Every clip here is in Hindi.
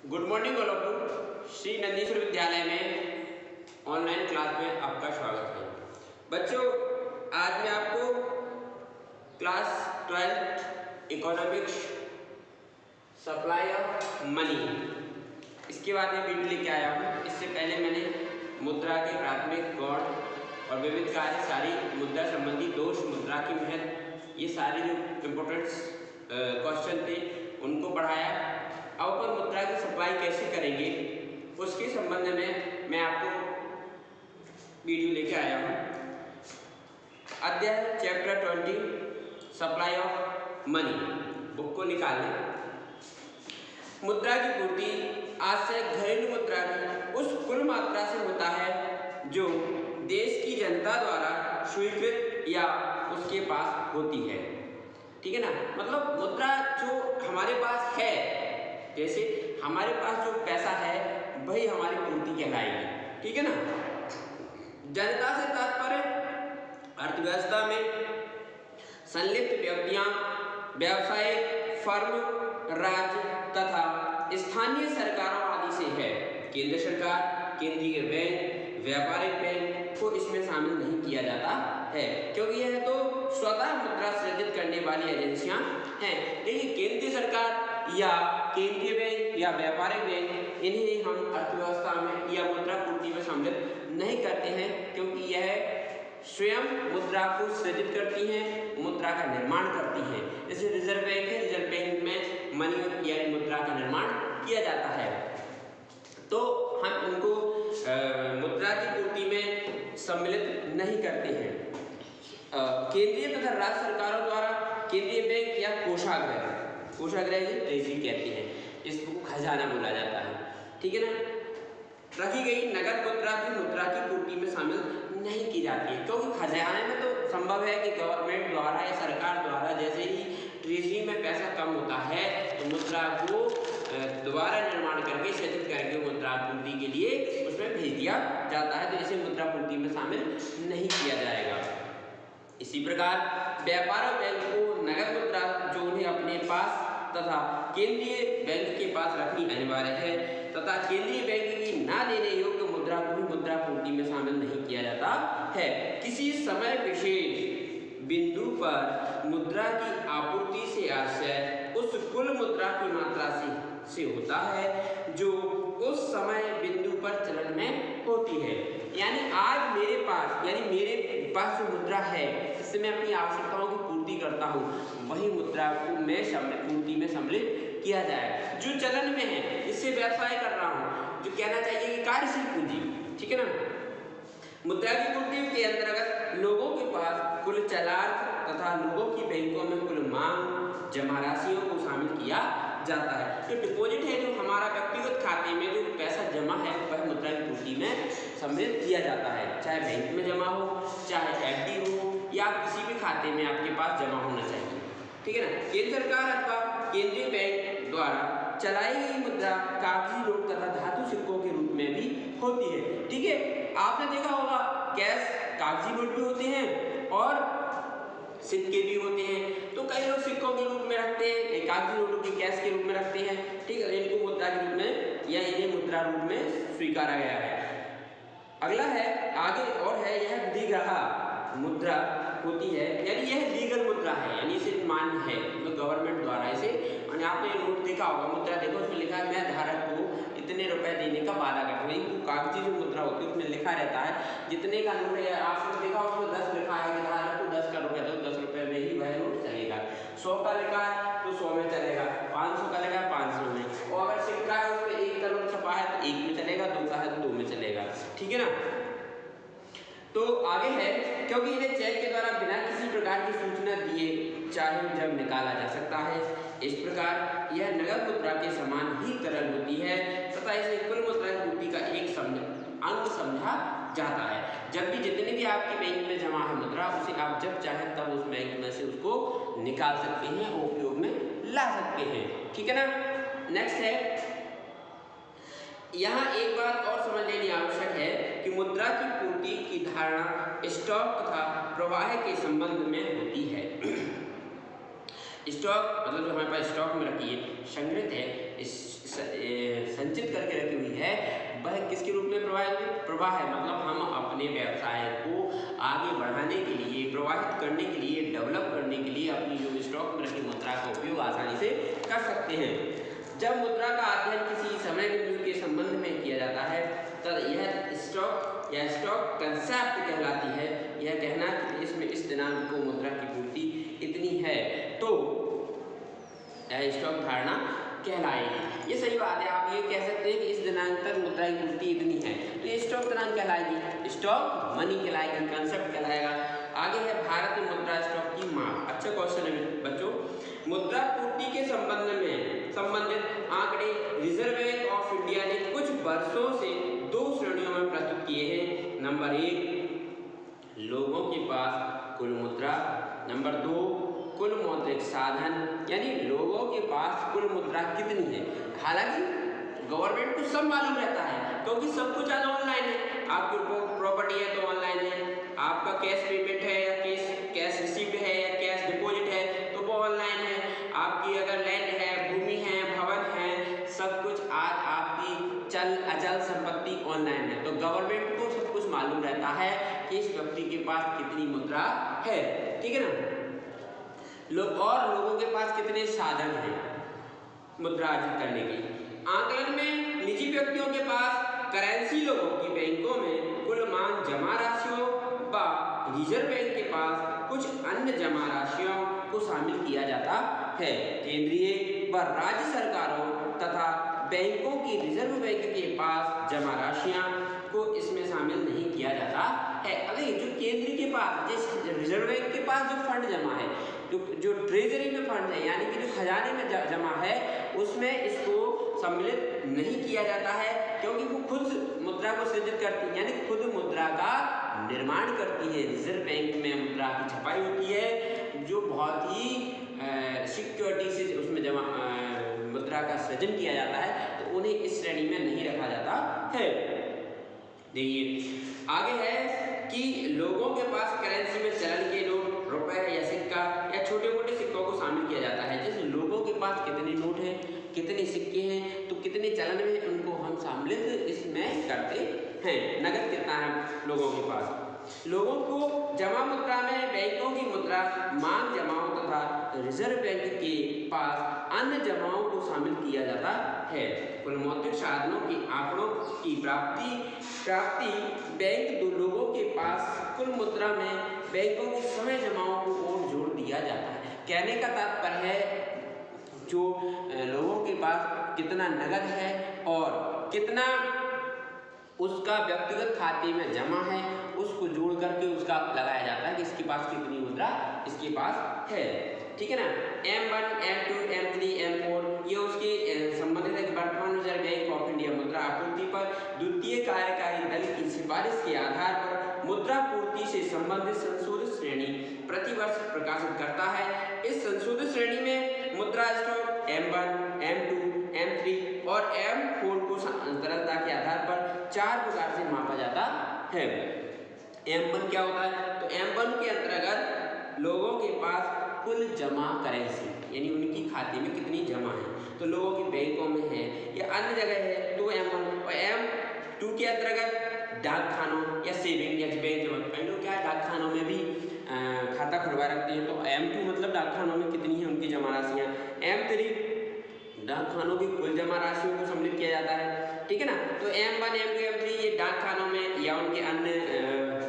Good morning all of you. Shri Nandishwar विद्यालय में ऑनलाइन क्लास में आपका स्वागत है। बच्चों, आज मैं आपको class 12 economics supply of money इसके बाद में वीडियो लेके आया हूँ। इससे पहले मैंने मुद्रा के प्राथमिक गौण और विविध कार्य, सारी मुद्रा संबंधी दोष, मुद्रा की महत्व, ये सारे जो इम्पोर्टेंट क्वेश्चन थे उनको पढ़ाया। अब अपन मुद्रा की सप्लाई कैसे करेंगे उसके संबंध में मैं आपको वीडियो लेके आया हूँ। अध्याय chapter 20 supply of money, book को निकाल लें। मुद्रा की पूर्ति आशय घरेलू मुद्रा की उस कुल मात्रा से होता है जो देश की जनता द्वारा स्वीकृत या उसके पास होती है। ठीक है ना, मतलब मुद्रा जो हमारे पास है, जैसे हमारे पास जो पैसा है वही हमारी पूर्ति कहलाएगी। ठीक है ना। जनता से तात्पर्य अर्थव्यवस्था में संलिप्त व्यक्तियां, व्यवसायिक फर्म, राज्य तथा स्थानीय सरकारों आदि से है। केंद्र सरकार, केंद्रीय बैंक, व्यापारिक बैंक को इसमें शामिल नहीं किया जाता है, क्योंकि यह तो स्वतः मुद्रा सृजित करने वाली एजेंसियां हैं। लेकिन केंद्रीय सरकार या केंद्रीय बैंक या व्यापारिक बैंक, इन्हें हम अर्थव्यवस्था में या मुद्रा पूर्ति में सम्मिलित नहीं करते हैं, क्योंकि यह स्वयं मुद्रा को सृजित करती हैं, मुद्रा का निर्माण करती हैं। जैसे रिजर्व बैंक है, रिजर्व बैंक में मनी यानी मुद्रा का निर्माण किया जाता है, तो हम उनको मुद्रा की पूर्ति में सम्मिलित नहीं करते हैं। केंद्रीय तथा राज्य सरकारों द्वारा केंद्रीय बैंक या कोषागार, कोषागार ट्रेजरी कहते हैं, इसको खजाना बोला जाता है। ठीक है ना, रखी गई नगद मुद्रा भी मुद्रा की पूर्ति में शामिल नहीं की जाती है, क्योंकि खजाने में तो संभव है कि गवर्नमेंट द्वारा या सरकार द्वारा जैसे ही ट्रेजरी में पैसा कम होता है तो मुद्रा को दोबारा निर्माण करके सृजित करके मुद्रा पूर्ति के लिए उसमें भेज दिया जाता है, तो इसे मुद्रा पूर्ति में शामिल नहीं किया जाएगा। इसी प्रकार व्यापार बैंक को नगद मुद्रा जो उन्हें अपने पास तथा केंद्रीय बैंक के पास रखनी अनिवार्य है तथा केंद्रीय बैंक की ना देने योग्य मुद्रा को भी मुद्रा पूर्ति में शामिल नहीं किया जाता है। किसी समय विशेष बिंदु पर मुद्रा की आपूर्ति से आशय उस कुल मुद्रा की मात्रा से होता है जो उस समय बिंदु पर चलन में होती है। यानी आज मेरे पास, यानी मेरे पास जो मुद्रा है जिससे मैं अपनी आवश्यकताओं की पूर्ति करता हूँ, वही मुद्रा को मैं पूर्ति में सम्मिलित किया जाए। जो चलन में है, इससे व्यवसाय कर रहा हूँ, जो कहना चाहिए कि कार्यशील पूंजी। ठीक है ना। मुद्रा की पूर्ति के अंतर्गत लोगों के पास कुल चलार्थ तथा लोगों की बैंकों में कुल मांग जमा राशियों को शामिल किया जाता है। जो डिपॉजिट है, जो हमारा व्यक्तिगत खाते में जो पैसा जमा है, वह मुद्रा की पूर्ति में सम्मिलित किया जाता है, चाहे बैंक में जमा हो, चाहे एफडी हो, या किसी भी खाते में आपके पास जमा होना चाहिए। ठीक है ना। केंद्र सरकार अथवा केंद्रीय बैंक द्वारा चलाई गई मुद्रा कागजी नोट तथा धातु सिक्कों के रूप में भी होती है। ठीक है, आपने देखा होगा कैश कागजी नोट भी होते हैं और सिक्के भी होते हैं, तो कई लोग सिक्कों के रूप में रखते हैं, कागजी नोटों के कैश के रूप में रखते हैं। ठीक है, इनको मुद्रा के रूप में या इन्हें मुद्रा रूप में स्वीकारा गया है। अगला है, आगे और है, यह विधिग्राह्य मुद्रा होती है, यानी यह लीगल मुद्रा है, यानी इसे मान्य है, तो गवर्नमेंट द्वारा इसे, यानी आपने नोट देखा होगा, मुद्रा देखो, उसमें लिखा है मैं धारक को इतने रुपए देने का वादा करता हूँ। वो कागजी जो मुद्रा होती है उसमें लिखा रहता है जितने का नोट है, आपने देखा उसमें 10 लिखा है कि धारक को 10 का रुपया दो, 10 रुपये में ही वह नोट चलेगा। 100 का लिखा है तो 100 में चलेगा, 500 का लिखा है 500 में, और अगर सिक्का है उसमें 1 का नोट छपा है तो 1 में चलेगा, 2 का है तो 2 में चलेगा। ठीक है ना। तो आगे है, क्योंकि इन्हें चेक के द्वारा बिना किसी प्रकार की सूचना दिए चाहे जब निकाला जा सकता है। इस प्रकार यह नगद मुद्रा के समान ही तरल होती है तथा इसे कुल मुद्रा की पूर्ति का एक अंग समझा जाता है। जब भी जितने भी आपके बैंक में जमा है मुद्रा, उसे आप जब चाहे तब उस बैंक में से उसको निकाल सकते हैं और उपयोग में ला सकते हैं। ठीक है ना। नेक्स्ट है, यहाँ एक बात और समझ लेनी आवश्यक है कि मुद्रा की पूर्ति की धारणा स्टॉक तथा प्रवाह के संबंध में होती है। स्टॉक मतलब जो हमारे पास स्टॉक में रखी है, संग्रहित है, इस संचित करके रखी हुई है वह किसके रूप में प्रवाह है, मतलब हम अपने व्यवसाय को आगे बढ़ाने के लिए, प्रवाहित करने के लिए, डेवलप करने के लिए अपनी जो स्टॉक में रखी मुद्रा का उपयोग आसानी से कर सकते हैं। जब मुद्रा का अध्ययन किसी समय बिंदु के संबंध में किया जाता है तब यह स्टॉक या स्टॉक कंसेप्ट कहलाती है। यह कहना कि इसमें इस दिनांक को मुद्रा की पूर्ति इतनी है तो यह स्टॉक धारणा कहलाएगी। ये सही बात है, आप ये कह सकते हैं कि इस दिनांक तक मुद्रा की पूर्ति इतनी है तो ये स्टॉक दिनांक कहलाएगी, स्टॉक मनी कहलाएगी, कंसेप्ट कहलाएगा। आगे है भारत में मुद्रा स्टॉक की माप। अच्छा क्वेश्चन है बच्चों, मुद्रा पूर्ति के संबंधित आंकड़े रिजर्व बैंक ऑफ इंडिया ने कुछ वर्षों से दो श्रेणियों में प्रस्तुत किए हैं। नंबर 1 लोगों के पास कुल मुद्रा, नंबर 2 कुल मौद्रिक साधन, यानी लोगों के पास कुल मुद्रा कितनी है। हालांकि गवर्नमेंट को सब मालूम रहता है क्योंकि सब कुछ आज ऑनलाइन है। आपकी प्रॉपर्टी है तो ऑनलाइन है, आपका कैश पेमेंट है या कैश रिसीप्ट है या कैश डिपॉजिट है तो वो ऑनलाइन है, आपकी अगर लैंड है, भूमि है, भवन है, सब कुछ आज आपकी चल अचल संपत्ति ऑनलाइन है। तो गवर्नमेंट को सब कुछ मालूम रहता है कि इस व्यक्ति के पास कितनी मुद्रा है, ठीक है ना। लोगों के पास कितने साधन हैं मुद्रा अर्जित करने के। आकलन में निजी व्यक्तियों के पास करेंसी, लोगों की बैंकों में कुल मांग जमा राशियों व रिजर्व बैंक के पास कुछ अन्य जमा राशियों को शामिल किया जाता है। केंद्रीय व राज्य सरकारों तथा बैंकों की रिजर्व बैंक के पास जमा राशियां को इसमें शामिल नहीं किया जाता है। अगर जो केंद्र के पास, जिस रिजर्व बैंक के पास जो फंड जमा है, जो ट्रेजरी में फंड है यानी कि जो खजाने में जमा है, उसमें इसको सम्मिलित नहीं किया जाता है क्योंकि वो खुद मुद्रा को सृजित करती है, यानी खुद मुद्रा का निर्माण करती है। रिजर्व बैंक में मुद्रा की छपाई होती है जो बहुत ही सिक्योरिटी से उसमें जमा मुद्रा का सृजन किया जाता है, तो उन्हें इस श्रेणी में नहीं रखा जाता है। देखिए आगे है कि लोगों के पास करेंसी में चलन के नोट, रुपए या सिक्का या छोटे मोटे सिक्कों को शामिल किया जाता है। जैसे लोगों के पास कितने नोट हैं, कितने सिक्के हैं, तो कितने चलन में उनको हम सम्मिलित इसमें करते हैं। नगद कितना है लोगों के पास। लोगों को जमा मुद्रा में बैंकों की मुद्रा, मांग जमाओं तथा रिजर्व बैंक के पास अन्य जमाओं को शामिल किया जाता है। कुल मौद्रिक साधनों के आंकड़ों की प्राप्ति बैंक लोगों के पास कुल मुद्रा में बैंकों की समय जमाओं को और जोड़ दिया जाता है। कहने का तात्पर्य है जो लोगों के पास कितना नगद है और कितना उसका व्यक्तिगत खाते में जमा है, उसको जोड़ करके उसका लगाया जाता है कि इसके पास कितनी मुद्रा इसके पास है, ठीक है ना। M1, M2, M3, M4 ये उसके संबंधित है कि वर्तमान रिजर्व बैंक ऑफ इंडिया मुद्रा आपूर्ति पर द्वितीय कार्यकारी दल की सिफारिश के आधार पर मुद्रा पूर्ति से संबंधित संशोधित श्रेणी प्रतिवर्ष प्रकाशित करता है। इस संशोधित श्रेणी में मुद्रा स्टॉक M1, M2, M3 और M4 को तरलता के आधार पर 4 प्रकार से मापा जाता है। M1 क्या होता है, तो M1 के अंतर्गत लोगों के पास कुल जमा करेंसी यानी उनकी खाते में कितनी जमा है, तो लोगों की बैंकों में है या अन्य जगह है तो M1। और M2 के अंतर्गत डाक खानों या सेविंग या बैंक जमा, कई लोग क्या है डाक खानों में भी खाता खुलवा रखते हैं, तो M2 मतलब डाक खानों में कितनी है उनकी जमा राशियाँ। M3 डाक खानों की कुल जमा राशियों को सम्मिलित किया जाता है, ठीक है ना। तो M1, M2, M3 ये डाक खानों में या उनके अन्य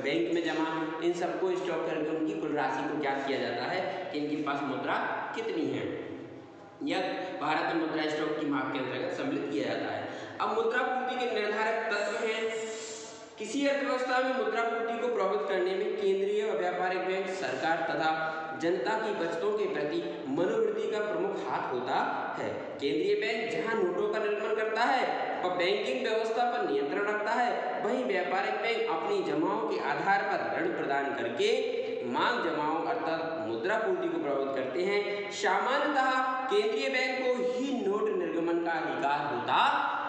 बैंक में जमा, इन सबको स्टॉक करके उनकी कुल राशि को ज्ञात किया जाता है कि इनके पास मुद्रा कितनी है। यह भारत में मुद्रा स्टॉक की माप के अंतर्गत सम्मिलित किया जाता है। अब मुद्रा पूर्ति के निर्धारक तत्व हैं। किसी अर्थव्यवस्था में मुद्रा पूर्ति को प्रभावित करने में केंद्रीय और व्यापारिक बैंक, सरकार तथा जनता की बचतों के प्रति मनोवृत्ति का प्रमुख हाथ होता है। केंद्रीय बैंक जहां नोटों का निर्माण करता है और बैंकिंग व्यवस्था पर नियंत्रण रखता है, वहीं व्यापारिक बैंक अपनी जमाओं के आधार पर ऋण प्रदान करके मांग जमाओं अर्थात मुद्रा पूर्ति को प्रभावित करते हैं। सामान्यतः केंद्रीय बैंक को ही नोट निर्गमन का अधिकार होता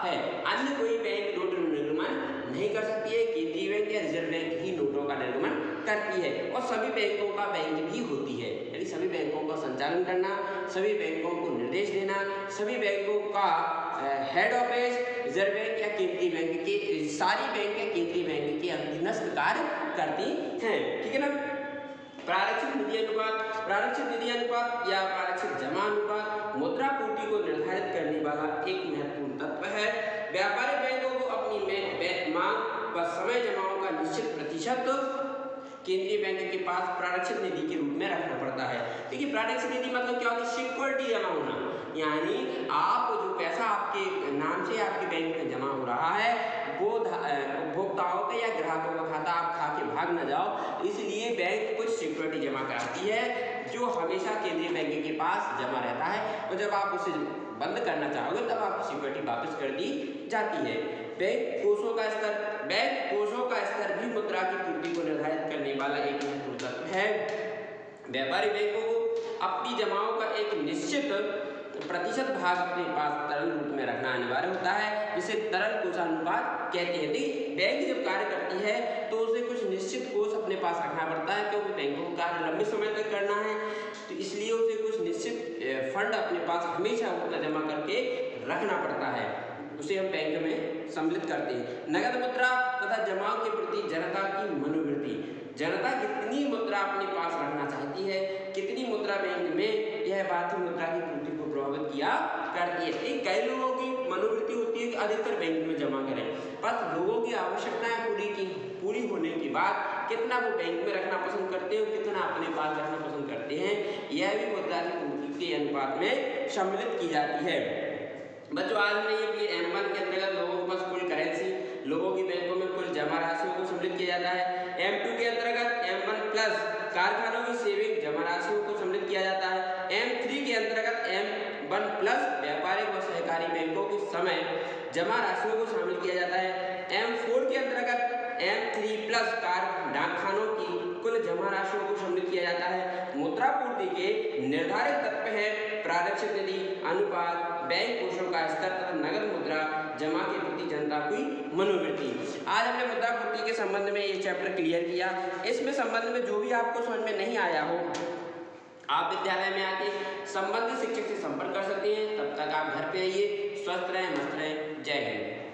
है, अन्य कोई बैंक नोट निर्गमन नहीं कर सकती है। केंद्रीय बैंक या रिजर्व बैंक ही नोटों का निर्गमन करती है और सभी बैंकों का बैंक भी होती है, यानी सभी बैंकों का संचालन करना, सभी बैंकों को निर्देश देना, सभी बैंकों का हेड ऑफिस रिजर्व बैंक या केंद्रीय बैंक के सारी बैंक या केंद्रीय बैंक के अधीनस्थ कार्य करती हैं। ठीक है ना। प्रारक्षित निधि अनुपात या प्रारक्षित जमा अनुपात मुद्रा पूर्ति को निर्धारित करने वाला एक महत्वपूर्ण तत्व है। व्यापारिक बैंकों को अपनी मांग व समय जमाओं का निश्चित प्रतिशत केंद्रीय बैंक के पास प्रारक्षित निधि के रूप में रखना पड़ता है। देखिए प्रारक्षित निधि मतलब क्या होती है? सिक्योरिटी जमा होना, यानी आप जो पैसा आपके नाम से आपके बैंक में जमा हो रहा है वो उपभोक्ताओं का या ग्राहकों का खाता आप खा के भाग न जाओ, इसलिए बैंक कुछ सिक्योरिटी जमा कराती है जो हमेशा केंद्रीय बैंक के पास जमा रहता है, और जब आप उसे बंद करना चाहोगे तब आपकी सिक्योरिटी वापस कर दी जाती है। बैंक कोषों का स्तर भी मुद्रा की पूर्ति को निर्धारित करने वाला एक महत्वपूर्ण तत्व है। व्यापारी बैंकों को अपनी जमाओं का एक निश्चित प्रतिशत भाग अपने पास तरल रूप में रखना अनिवार्य होता है, जिसे तरल कोषानुपात कहते हैं। बैंक जब कार्य करती है तो उसे कुछ निश्चित कोष अपने पास रखना पड़ता है, क्योंकि बैंकों को कार्य लंबे समय तक करना है, तो इसलिए उसे कुछ निश्चित फंड अपने पास हमेशा उतना जमा करके रखना पड़ता है, उसे हम बैंक में सम्मिलित करते हैं। नगद मुद्रा तथा जमाओं के प्रति जनता की मनोवृत्ति, जनता कितनी मुद्रा अपने पास रखना चाहती है, कितनी मुद्रा बैंक में, यह बात ही मुद्रा की पूर्ति को प्रभावित किया करती है। कई लोगों की मनोवृत्ति होती है कि अधिकतर बैंक में जमा करें, बस लोगों की आवश्यकताएं पूरी होने के बाद कितना वो बैंक में रखना पसंद करते हैं और कितना अपने पास रखना पसंद करते हैं, यह भी मुद्रा की पूर्ति के अनुपात में सम्मिलित की जाती है। बच्चों आज में ये M1 के अंतर्गत लोगों के पास कुल करेंसी, लोगों की बैंकों में कुल जमा राशियों को सम्मिलित किया जाता है। M2 के अंतर्गत M1 प्लस कारखानों की सेविंग जमा राशियों को सम्मिलित किया जाता है। M3 के अंतर्गत M1 प्लस व्यापारिक व सहकारी बैंकों की समय जमा राशियों को शामिल किया जाता है। M4 के अंतर्गत M3 प्लस डाकखानों की कुल जमा राशियों को सम्मिलित किया जाता है। मुद्रा पूर्ति के निर्धारित तत्व है प्रारक्षित निधि अनुपात, बैंक कोषों का स्तर तथा नगद मुद्रा जमा के प्रति जनता की मनोवृत्ति। आज हमने मुद्रा पूर्ति के संबंध में ये चैप्टर क्लियर किया। इसमें संबंध में जो भी आपको समझ में नहीं आया हो, आप विद्यालय में आके संबंधित शिक्षक से संपर्क कर सकते हैं। तब तक आप घर पे आइए, स्वस्थ रहें, मस्त रहें। जय हिंद।